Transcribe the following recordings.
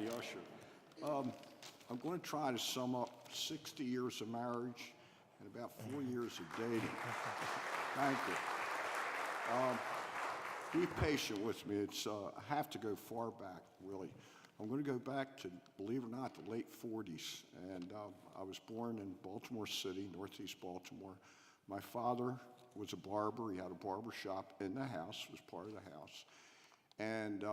the usher. I'm going to try to sum up 60 years of marriage and about 4 years of dating. Thank you. Be patient with me. I have to go far back, really. I'm going to go back to, believe it or not, the late 40s. And I was born in Baltimore City, northeast Baltimore. My father was a barber. He had a barber shop in the house, was part of the house. And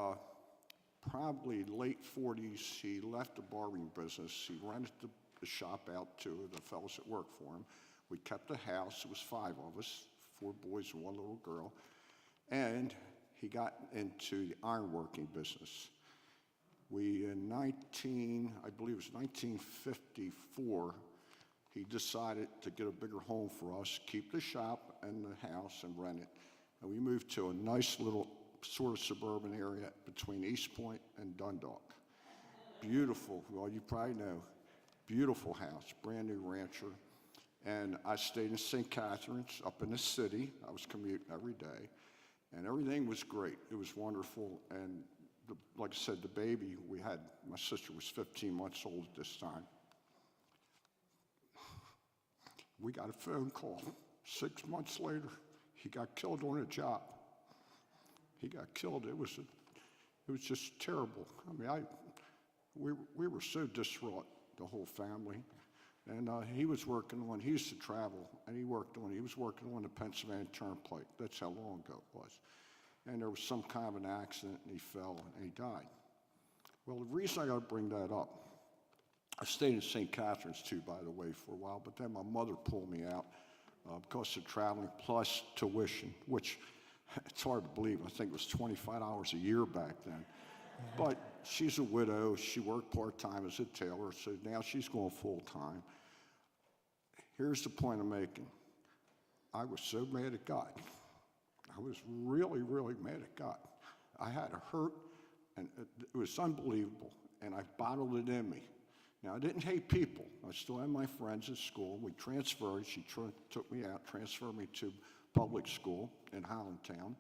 probably late 40s, he left the barbering business. He rented the shop out to the fellows that worked for him. We kept the house. It was 5 of us, 4 boys and 1 little girl. And he got into the ironworking business. In I believe it was 1954, he decided to get a bigger home for us, keep the shop and the house and rent it. And we moved to a nice little sort of suburban area between East Point and Dundalk. Beautiful, well, you probably know, beautiful house, brand new rancher. And I stayed in St. Catharines up in the city. I was commuting every day. And everything was great. It was wonderful. And like I said, the baby we had, my sister was 15 months old at this time. We got a phone call 6 months later. He got killed on a job. He got killed. It was just terrible. I mean, we were so distraught, the whole family. And he was working on, he used to travel, and he was working on the Pennsylvania Turnpike. That's how long ago it was. And there was some kind of an accident, and he fell, and he died. Well, the reason I got to bring that up, I stayed in St. Catharines, too, by the way, for a while, but then my mother pulled me out because of traveling, plus tuition, which it's hard to believe. I think it was $25 a year back then. But she's a widow. She worked part-time as a tailor, so now she's going full-time. Here's the point I'm making. I was so mad at God. I was really, really mad at God. I had a hurt, and it was unbelievable, and I bottled it in me. Now, I didn't hate people. I still had my friends at school. We transferred. She took me out, transferred me to public school in Highlandtown.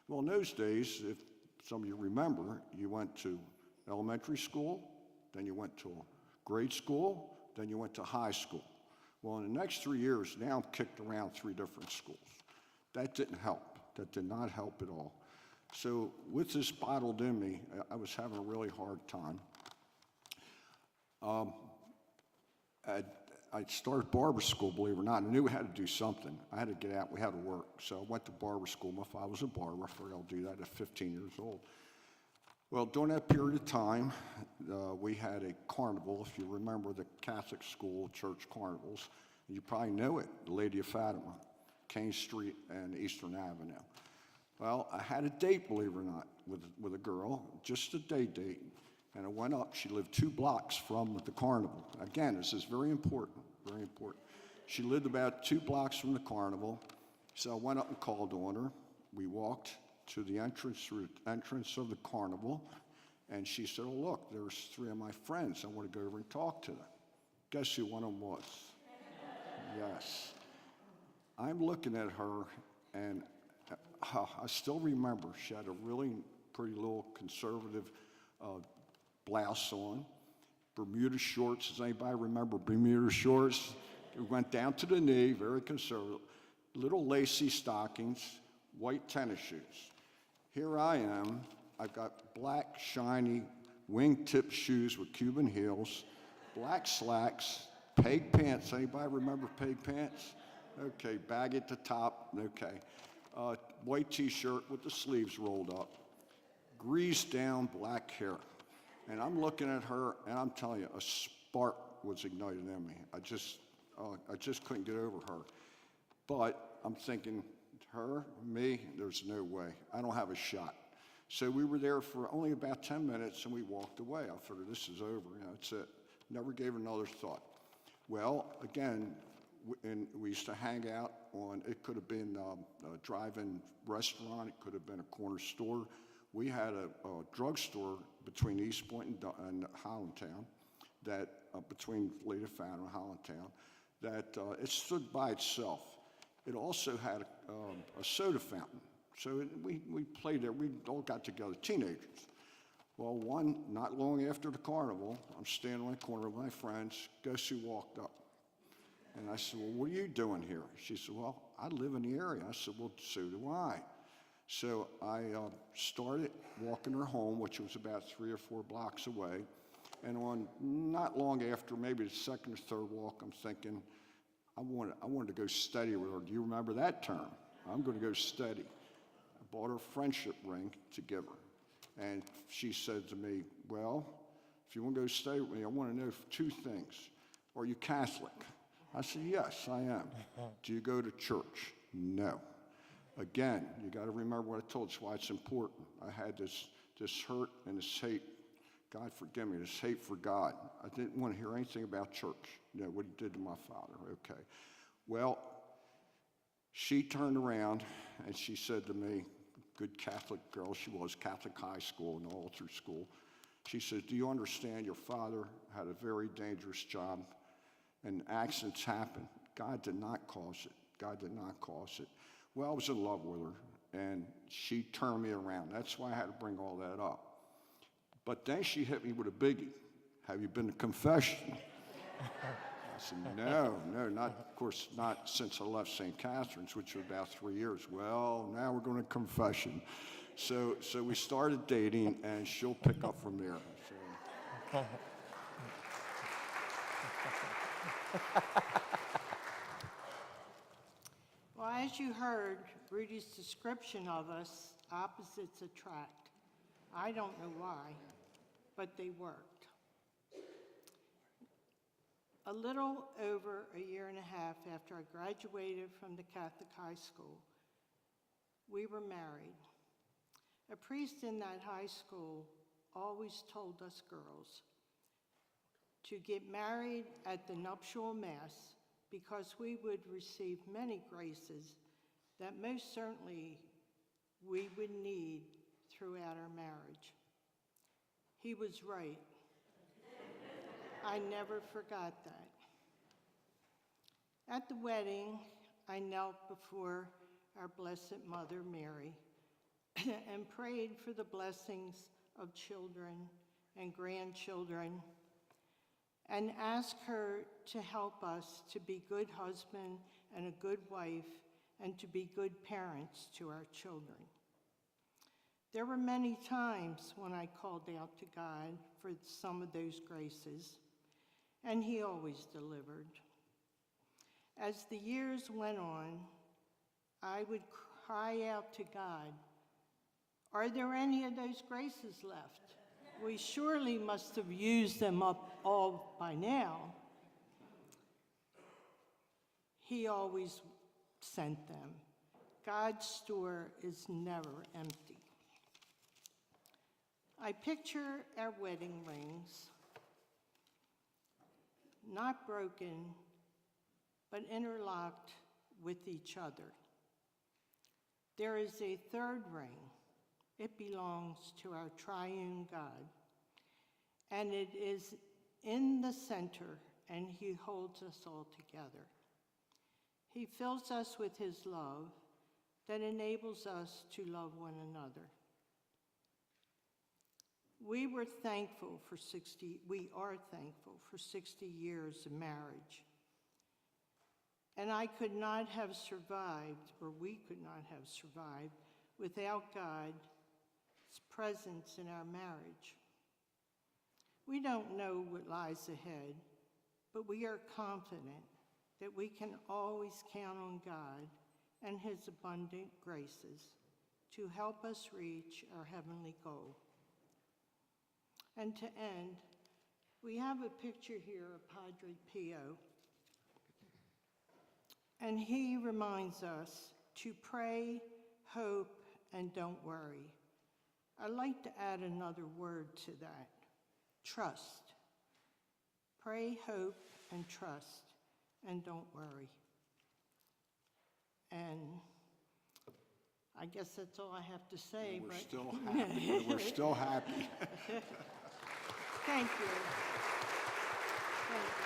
Well, in those days, if some of you remember, you went to elementary school, then you went to grade school, then you went to high school. Well, in the next 3 years, now I'm kicked around 3 different schools. That didn't help. That did not help at all. So with this bottled in me, I was having a really hard time. I started barber school, believe it or not. I knew we had to do something. I had to get out. We had to work. So I went to barber school. My father was a barber. I figured I'll do that at 15 years old. Well, during that period of time, we had a carnival. If you remember the Catholic school church carnivals, you probably know it, the Lady of Fatima, Kane Street and Eastern Avenue. Well, I had a date, believe it or not, with a girl, just a day date. And I went up. She lived 2 blocks from the carnival. Again, this is very important, very important. She lived about 2 blocks from the carnival. So I went up and called on her. We walked to the entrance of the carnival. And she said, oh, look, there's 3 of my friends. I want to go over and talk to them. Guess who one of them was? Yes. I'm looking at her, and I still remember she had a really pretty little conservative blouse on, Bermuda shorts. Does anybody remember Bermuda shorts? It went down to the knee, very conservative. Little lacy stockings, white tennis shoes. Here I am. I've got black, shiny, wingtip shoes with Cuban heels, black slacks, peg pants. Anybody remember peg pants? Okay, bag at the top. Okay. White T-shirt with the sleeves rolled up, greased down black hair. And I'm looking at her, and I'm telling you, a spark was ignited in me. I just couldn't get over her. But I'm thinking, her, me, there's no way. I don't have a shot. So we were there for only about 10 minutes, and we walked away. I figured, this is over. That's it. Never gave another thought. Well, again, we used to hang out on, it could have been a drive-in restaurant. It could have been a corner store. We had a drugstore between East Point and Highlandtown, that between Lady of Fatima and Highlandtown, that it stood by itself. It also had a soda fountain. So we played there. We all got together, teenagers. Well, not long after the carnival, I'm standing on the corner with my friends. Guess who walked up? And I said, well, what are you doing here? She said, well, I live in the area. I said, well, so do I. So I started walking her home, which was about 3 or 4 blocks away. And not long after, maybe the second or third walk, I'm thinking, I wanted to go steady with her. Do you remember that term? I'm going to go steady. I bought her a friendship ring to give her. And she said to me, well, if you want to go steady with me, I want to know 2 things. Are you Catholic? I said, yes, I am. Do you go to church? No. Again, you got to remember what I told you, why it's important. I had this hurt and this hate. God forgive me, this hate for God. I didn't want to hear anything about church, what he did to my father. Okay. Well, she turned around and she said to me, good Catholic girl she was, Catholic high school and all through school. She says, do you understand your father had a very dangerous job and accidents happen? God did not cause it. God did not cause it. Well, I was in love with her, and she turned me around. That's why I had to bring all that up. But then she hit me with a biggie. Have you been to confession? I said, no, of course, not since I left St. Catherine's, which was about 3 years. Well, now we're going to confession. So we started dating, and she'll pick up from there. So. Well, as you heard Rudy's description of us, opposites attract. I don't know why, but they worked. A little over a year and a half after I graduated from the Catholic high school, we were married. A priest in that high school always told us girls to get married at the nuptial mass because we would receive many graces that most certainly we would need throughout our marriage. He was right. I never forgot that. At the wedding, I knelt before our Blessed Mother Mary and prayed for the blessings of children and grandchildren and asked her to help us to be good husband and a good wife and to be good parents to our children. There were many times when I called out to God for some of those graces, and he always delivered. As the years went on, I would cry out to God, are there any of those graces left? We surely must have used them up all by now. He always sent them. God's store is never empty. I picture our wedding rings, not broken, but interlocked with each other. There is a third ring. It belongs to our triune God, and it is in the center, and he holds us all together. He fills us with his love that enables us to love one another. We are thankful for 60 years of marriage. And I could not have survived, or we could not have survived, without God's presence in our marriage. We don't know what lies ahead, but we are confident that we can always count on God and his abundant graces to help us reach our heavenly goal. And to end, we have a picture here of Padre Pio, and he reminds us to pray, hope, and don't worry. I'd like to add another word to that, trust. Pray, hope, and trust, and don't worry. And I guess that's all I have to say. We're still happy. We're still happy. Thank you. Thank you.